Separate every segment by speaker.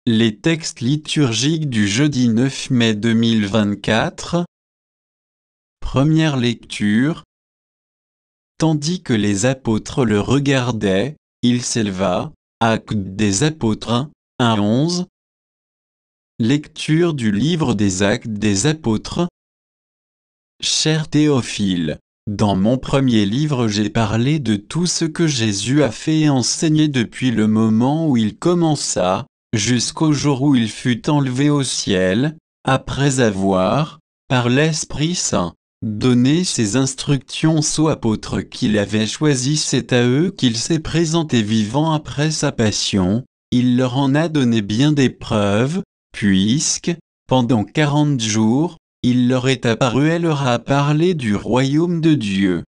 Speaker 1: Les textes liturgiques du jeudi 9 mai 2024. Première lecture. Tandis que les apôtres le regardaient, il s'éleva. Actes des apôtres 1 à 11. Lecture du livre des Actes des apôtres. Cher Théophile, dans mon premier livre j'ai parlé de tout ce que Jésus a fait et enseigné depuis le moment où il commença, jusqu'au jour où il fut enlevé au ciel, après avoir, par l'Esprit Saint, donné ses instructions aux apôtres qu'il avait choisis. C'est à eux qu'il s'est présenté vivant après sa passion. Il leur en a donné bien des preuves, puisque, pendant 40 jours, il leur est apparu et leur a parlé du royaume de Dieu.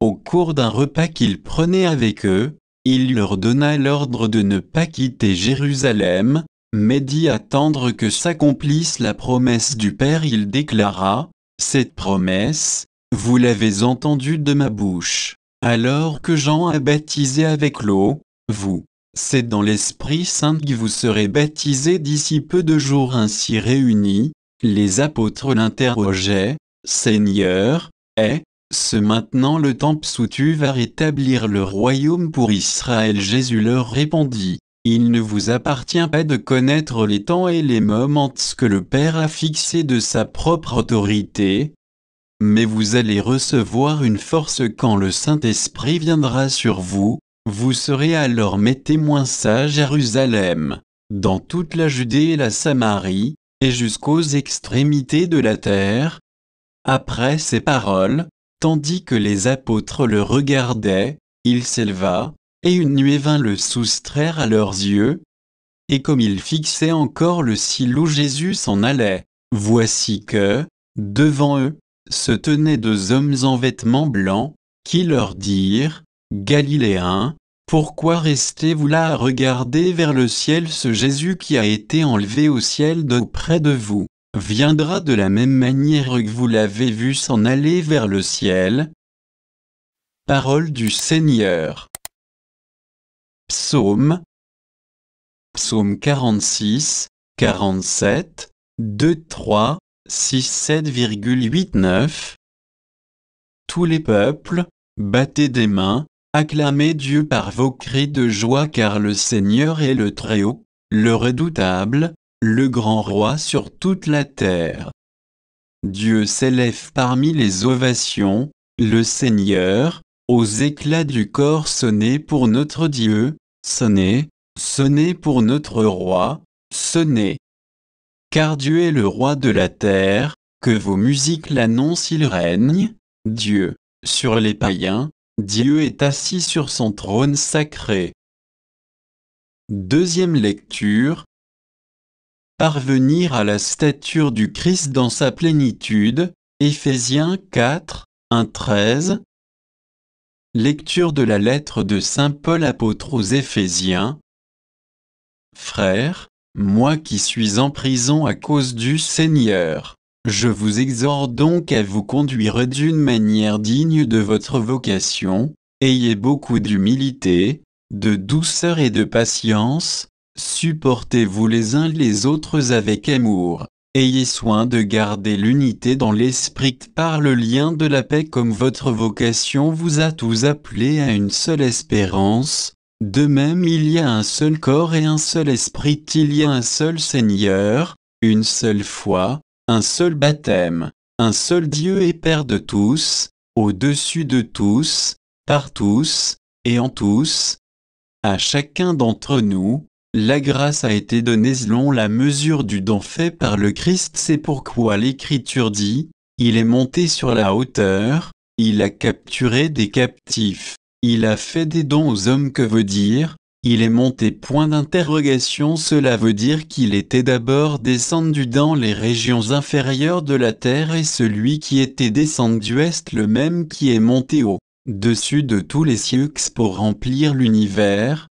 Speaker 1: Au cours d'un repas qu'il prenait avec eux, il leur donna l'ordre de ne pas quitter Jérusalem, mais d'y attendre que s'accomplisse la promesse du Père. Il déclara, « Cette promesse, vous l'avez entendue de ma bouche, alors que Jean a baptisé avec l'eau, vous, c'est dans l'Esprit Saint que vous serez baptisés d'ici peu de jours. » Ainsi réunis, les apôtres l'interrogeaient, « Seigneur, est-ce maintenant le temps où tu vas rétablir le royaume pour Israël ?» Jésus leur répondit, « Il ne vous appartient pas de connaître les temps et les moments que le Père a fixés de sa propre autorité, mais vous allez recevoir une force quand le Saint-Esprit viendra sur vous. Vous serez alors mes témoins à Jérusalem, dans toute la Judée et la Samarie, et jusqu'aux extrémités de la terre. » Après ces paroles, tandis que les apôtres le regardaient, il s'éleva, et une nuée vint le soustraire à leurs yeux. Et comme ils fixaient encore le ciel où Jésus s'en allait, voici que, devant eux, se tenaient 2 hommes en vêtements blancs, qui leur dirent, « Galiléens, pourquoi restez-vous là à regarder vers le ciel? Ce Jésus qui a été enlevé au ciel d'auprès de vous viendra de la même manière que vous l'avez vu s'en aller vers le ciel. » Parole du Seigneur. Psaume 46, 47, 2, 3, 6, 7,8, 9. Tous les peuples, battez des mains, acclamez Dieu par vos cris de joie, car le Seigneur est le Très-Haut, le redoutable, le grand roi sur toute la terre. Dieu s'élève parmi les ovations, le Seigneur, aux éclats du corps. Sonnez pour notre Dieu, sonnez, sonnez pour notre roi, sonnez. Car Dieu est le roi de la terre, que vos musiques l'annoncent. Il règne, Dieu, sur les païens, Dieu est assis sur son trône sacré. Deuxième lecture. Parvenir à la stature du Christ dans sa plénitude, Éphésiens 4, 1, 13. Lecture de la lettre de saint Paul apôtre aux Éphésiens. Frères, moi qui suis en prison à cause du Seigneur, je vous exhorte donc à vous conduire d'une manière digne de votre vocation. Ayez beaucoup d'humilité, de douceur et de patience. Supportez-vous les uns les autres avec amour. Ayez soin de garder l'unité dans l'esprit par le lien de la paix, comme votre vocation vous a tous appelés à une seule espérance. De même il y a un seul corps et un seul esprit. Il y a un seul Seigneur, une seule foi, un seul baptême, un seul Dieu et Père de tous, au-dessus de tous, par tous, et en tous. À chacun d'entre nous, la grâce a été donnée selon la mesure du don fait par le Christ. C'est pourquoi l'Écriture dit, « Il est monté sur la hauteur, il a capturé des captifs, il a fait des dons aux hommes. » Que veut dire, il est monté? Point d'interrogation. Cela veut dire qu'il était d'abord descendu dans les régions inférieures de la terre, et celui qui était descendu est le même qui est monté au-dessus de tous les cieux pour remplir l'univers.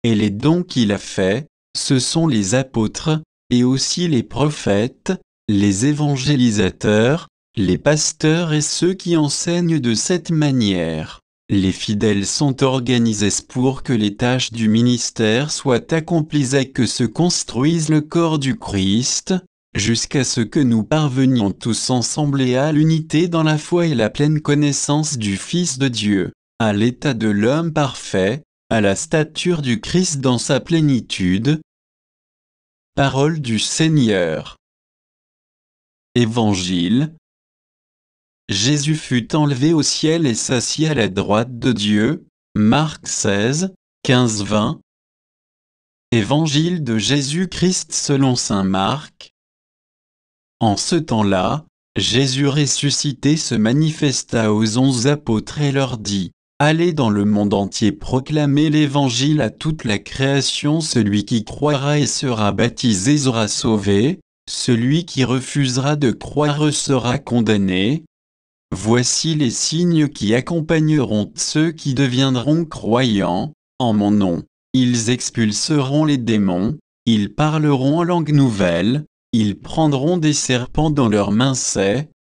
Speaker 1: Et les dons qu'il a faits, ce sont les apôtres, et aussi les prophètes, les évangélisateurs, les pasteurs et ceux qui enseignent de cette manière. Les fidèles sont organisés pour que les tâches du ministère soient accomplies et que se construise le corps du Christ, jusqu'à ce que nous parvenions tous ensemble et à l'unité dans la foi et la pleine connaissance du Fils de Dieu, à l'état de l'homme parfait, à la stature du Christ dans sa plénitude. Parole du Seigneur. Évangile. Jésus fut enlevé au ciel et s'assit à la droite de Dieu. Marc 16, 15-20. Évangile de Jésus-Christ selon saint Marc. En ce temps-là, Jésus ressuscité se manifesta aux 11 apôtres et leur dit: Allez dans le monde entier proclamer l'Évangile à toute la création. Celui qui croira et sera baptisé sera sauvé, celui qui refusera de croire sera condamné. Voici les signes qui accompagneront ceux qui deviendront croyants. En mon nom, ils expulseront les démons, ils parleront en langue nouvelle, ils prendront des serpents dans leurs mains,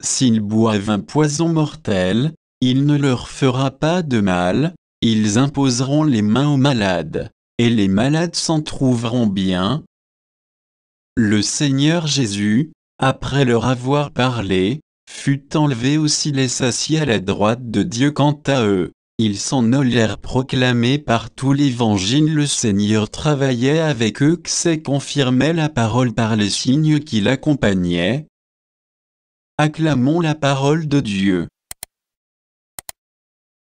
Speaker 1: s'ils boivent un poison mortel, il ne leur fera pas de mal, ils imposeront les mains aux malades, et les malades s'en trouveront bien. Le Seigneur Jésus, après leur avoir parlé, fut enlevé au ciel et s'assit à la droite de Dieu. Quant à eux, ils s'en allèrent proclamer par tout l'Évangile. Le Seigneur travaillait avec eux, et confirmait la parole par les signes qui l'accompagnaient. Acclamons la parole de Dieu.